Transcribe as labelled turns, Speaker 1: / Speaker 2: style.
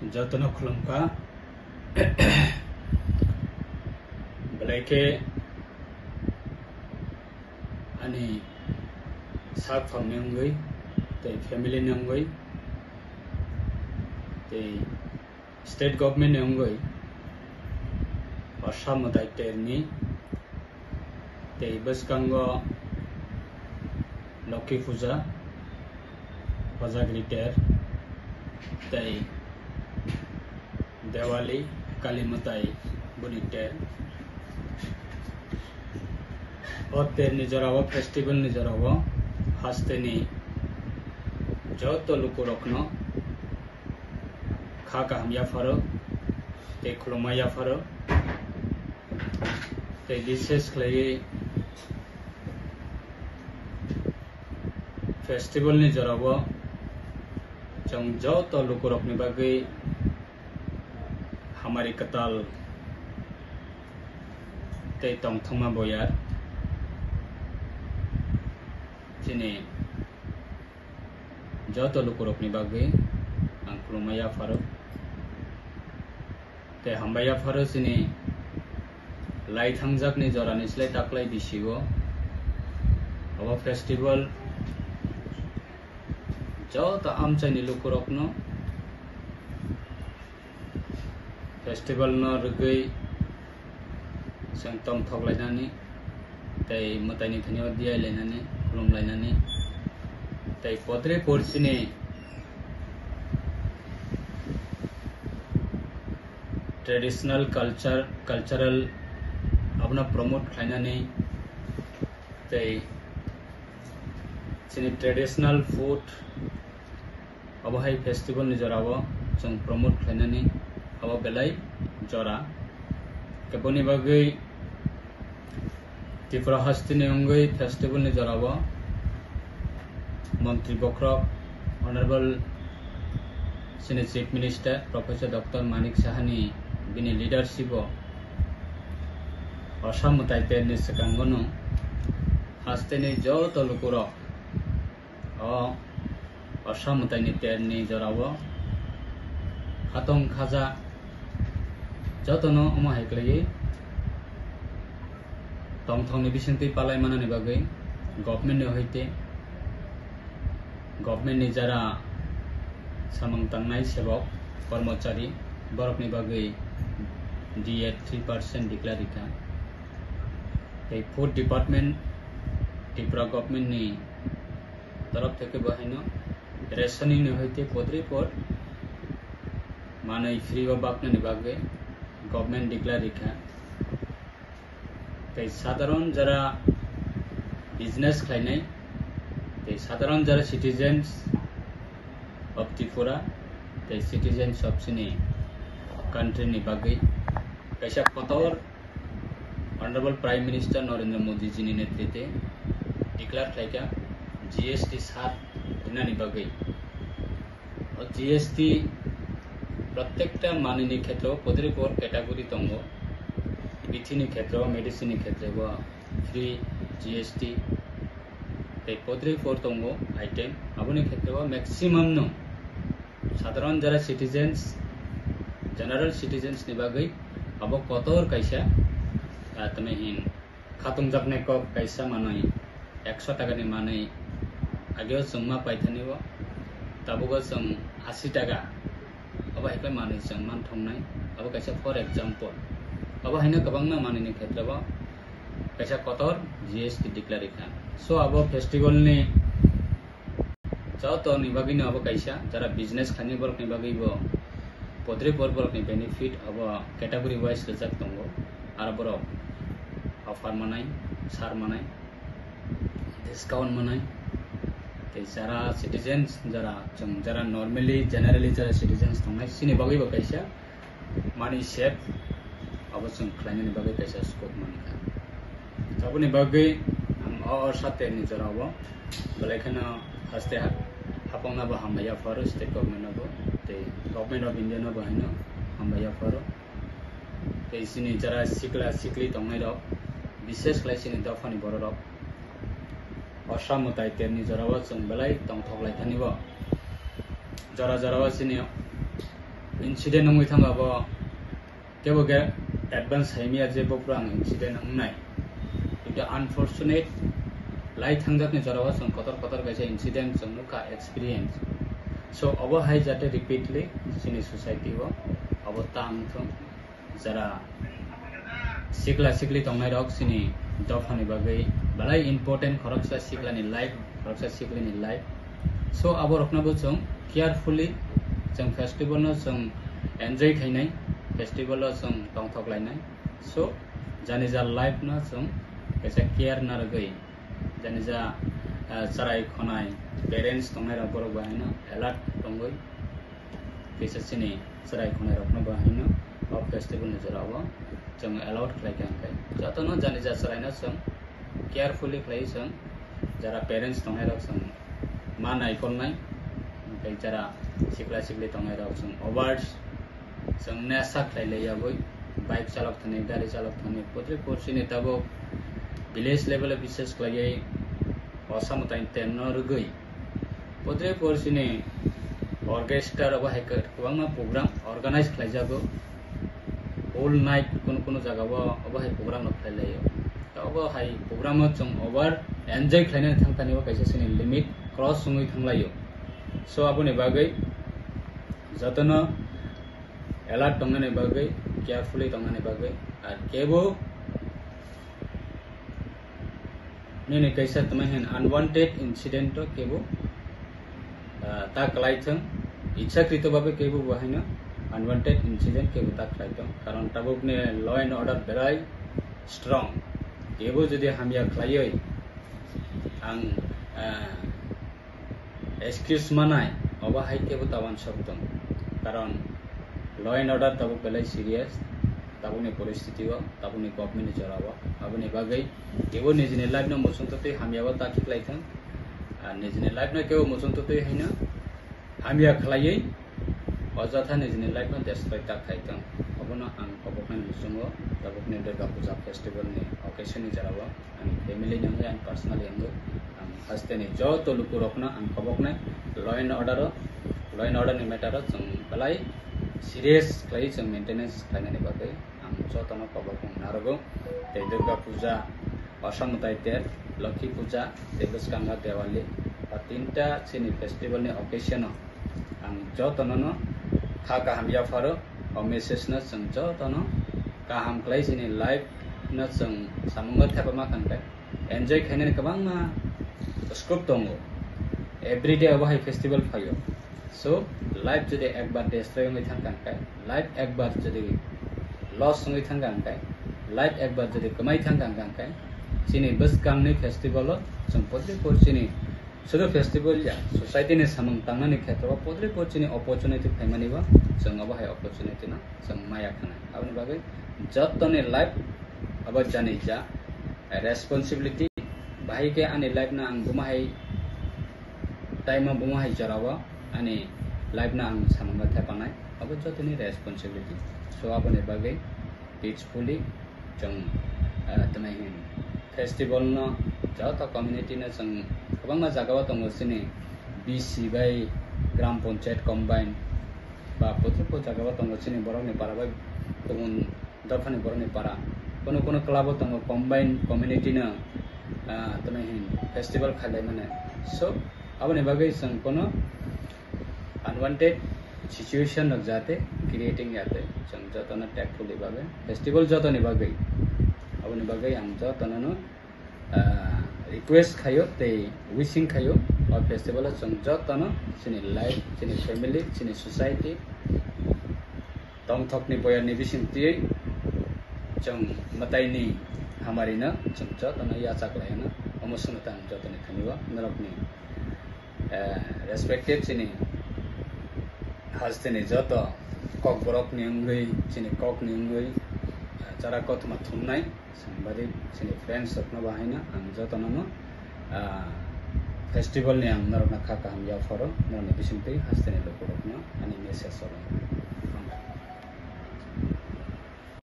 Speaker 1: जतन खुलमका बलाइके अनि साग फामने अंगई ते फैमिली ने अंगई ते स्टेट गवर्नमेंट ने अंगई असम दायित्वनि ते बसकांगो लक्की पूजा पजागरी टेर ते देवाली काली मताई बुनी टेर और तेर निजरावा फेस्टिवल निजरावा हस्तेनी जो तो लुको रखनो खा का हम या फरो ते खुलमा या फरो ते विशेष खले फेस्टिवल निजरावा जों जो तो लुको रखने बागे हमारी कताल ते तंगथमा बोयार जिने जो तो लुको रखने बागे खुलमाया फारो ते हमबाया फारो जिने लाई थांजाक ने जरानि स्लाय ताकलाय दिसिगो अब फेस्टिवल जो तो आमचाइनि लुको रखनो फेस्टिवल न रुगै जों तम थगलायनानै तै मताइनि थनियाव दियायलायनानै खुलुमलायनानै तै पद्रे परसिनि ट्रेडिशनल कल्चरल अपना प्रमोट खालायनानै तै जोंनि ट्रेडिशनल फूड अबहाय फेस्टिवल नि जराव जों प्रमोट खालायनानै अब बेलाय जरा केबोनि बागै त्रिपुरा हस्तिनि अंगै फेस्टिवल नि जराव मंत्री बख्रब ऑनरेबल सिने chief minister professor doctor Manik साहानि बिनि लीडरशिप असम दायित्वनि सिगांगनो हस्तिनि जो तलुकुर असम दायित्वनि जराव हातंग खाजा जतनो अमा हेक्लयै तंगथंनि बिसंति पालाय मानानि बागै गवर्नमेंट ने होइते गवर्नमेंट नि जरा सामंग तांनाय सेवक कर्मचारी बरकनि बागै DA 3% डिक्लारिका ते फूड डिपार्टमेंट त्रिपुरा गवर्नमेंट नि तरफ थेके बहायनो रेशनिंग ने होइते पद्रे पर मानै फ्री व बाकनानि बागै गवर्नमेंट डिक्लारिका ते साधारण जरा बिजनेस खालायनाय ते साधारण जरा सिटीजन्स ऑफ त्रिपुरा ते सिटीजन्स ऑफ सिनी कंट्री नि बागै कैसा कतौर honourable prime minister Narendra Modi ji नि नेतृत्वे डिक्लेयर खालायका GST 7 दिनानि बागै और GST प्रत्येकटा मानिनि क्षेत्र पद्रे पर कैटेगरी दंगो बिथिनि क्षेत्र मेडिसिन क्षेत्र फ्री GST ते पद्रे पर दंगो आइटेम आबुनि क्षेत्र मैक्सिमम नो साधारण जरा सिटीजन्स जनरल सिटीजन्स नि बागै अब कतोर कैसा तमे हिन खातुम जाकने को कैसा मानै 100 टाका नि मानै आगे जों मा पाइथानिबो ताबुगो जों 80 टाका अब हेक्ला मानै जों मान थंनाय अब कैसा फॉर एग्जांपल अब हैनो गोबांना मानैनि क्षेत्रबो कैसा कतोर GST डिक्लेरेशन सो अब फेस्टिवल नि जातो नि बागैनो अब कैसा जरा बिजनेस खानि बरकनि बागैबो पद्रे पर बरकनि बेनिफिट अब कैटेगरी वाइज रजाक दंगो आरो बरक ऑफर मानाय सार मानाय डिस्काउंट मानाय ते जरा सिटीजन्स जरा जों जरा नॉर्मली जनरली जरा सिटीजन्स दंनाय सिनि बागैबो कैसा मानि सेफ अब जों खालायनायनि बागै कैसा स्कोप मानिका ताबुनि बागै और साथे नि जराव बलायखाना हस्ते हापंनाबो हामबाया फरो स्टेट गवर्नमेंटनाबो ते गवर्नमेंट ऑफ इंडिया नाबो हैनो हामबाया फरो ते सिनि जरा सिकला सिकली दंनाय रक विशेष खालायसिनि दफानि बर रक असम दायित्वनि जराव जों बलाय तंथगलाय थानिबो जरा जरावा सिनि incident nungui thanga bo kebo ge advance haimia je bo prang incident nungnai itu unfortunate lai thangjak ni jarawa song kotor kaisa incident song ka experience so abo hai jate repeatedly sini society wo abo tang thong jara sikla sikli tongnai rok sini dofani bagai balai important khoroksa sikla ni life khoroksa sikli ni life so abo rokna bo song carefully jang festival no jang enjoy khainai festival no jang tongthok lainai so jani ja life no jang kaisa care na ragai jani ja sarai khonai parents tongnai rok borok bahina alert tongoi kaisa sini sarai khonai rok no bahina of festival ni jarawa jang allowed khlai kai jatono jani ja sarai na jang carefully khlai jang jara parents tongnai rok jang manai kolnai kai jara sikla sikli tongnai rok jang overs jang nesa khlai leyaboi bike chalok thani gari chalok thani potri porsini tabo village level বিশেষ khlai অসামতাই তেন রগৈ potri porsini orchestra aba hacker kwangma program organize khlai jago whole night kono jaga bo aba hai program no khlai layo aba hai program jong over enjoy khlaina thangtani bo kaisa sini limit cross sungui thanglayo so aboni bagai jatono alert tongani bagai carefully tongani bagai ar kebo nene kaisa tamahen unwanted incident to kebo ta kalai thang ichhakrito babe kebo bahina unwanted incident kebo ta kalai thang karon tabukne law and order very strong kebo jodi hamia khlaioi ang excuse manai oba hai kebo tawan sabdong karon law and order tabuk belai serious tabuni परिस्थिति हो tabuni government jarawa abuni bagai kebo nijini life no musung tote hamiawa ta khiklai thang nijini life no kebo musung tote haina hamia khlaiei অযথা nijini life no destroy ta khai thang abono ang koboknai musungo tabukne Durga Puja festival ni occasion ni jarawa ani family ni and personally ang ang hasteni jo to lukurokna ang koboknai law and order ni matter jong balai serious klai jong maintenance khlaina ni bagai ang jotono kobokong narogo te Durga Puja অসমতাই ter Lakshmi Puja Devaskanga Diwali tinta sini festival ni occasion ang jotono no khaka hamya faro o message na jong jotono kaham klai sini live na jong samunga thapama kankai enjoy khainani kabang ma scope tongo every day abo hai festival phayo so live jodi ekbar destroy ngai thang kankai live ekbar jodi loss ngai thang kankai live ekbar jodi kamai thang kankai sini bus kangni festival jong potri porchini sudo festival ya society ni samang tangani khetra potri porchini opportunity phaimani ba jong abo hai opportunity na jong maya khana abni bagai jotone life abo jani ja responsibility bahai ke ani life na ang bumahai time bumahai jarawa ani life na ang samanga thapanai abo jotoni responsibility so aboni bagai peacefully jong tamai festival no jata community na jong kabangma jagawa tongo sini BC by gram panchayat combine ba potro jagawa tongo sini borok ni para bai tongun dafani borok ni para kono club tongo combine community na tamai festival khalai mane so aboni bagai sang kono unwanted situation nak jate creating yate jong jatona tactfully bagai festival jatoni bagai aboni bagai ang jatona no request khayo te wishing khayo or festival jong jatona sini life sini family sini society tongthok ni boyar ni bising ti jong matai ni hamari na jong jatona ya chaklai na omosun ta jatoni khaniwa narok ni respected sini hasteni joto kok borok ni ngai sini kok ni ngai jara kotma thumnai sambari sini friends sapna bahaina ang jotono no festival ni ang narok na khaka ham ya foro narok ni bisingtei hasteni lokorok no ani message soro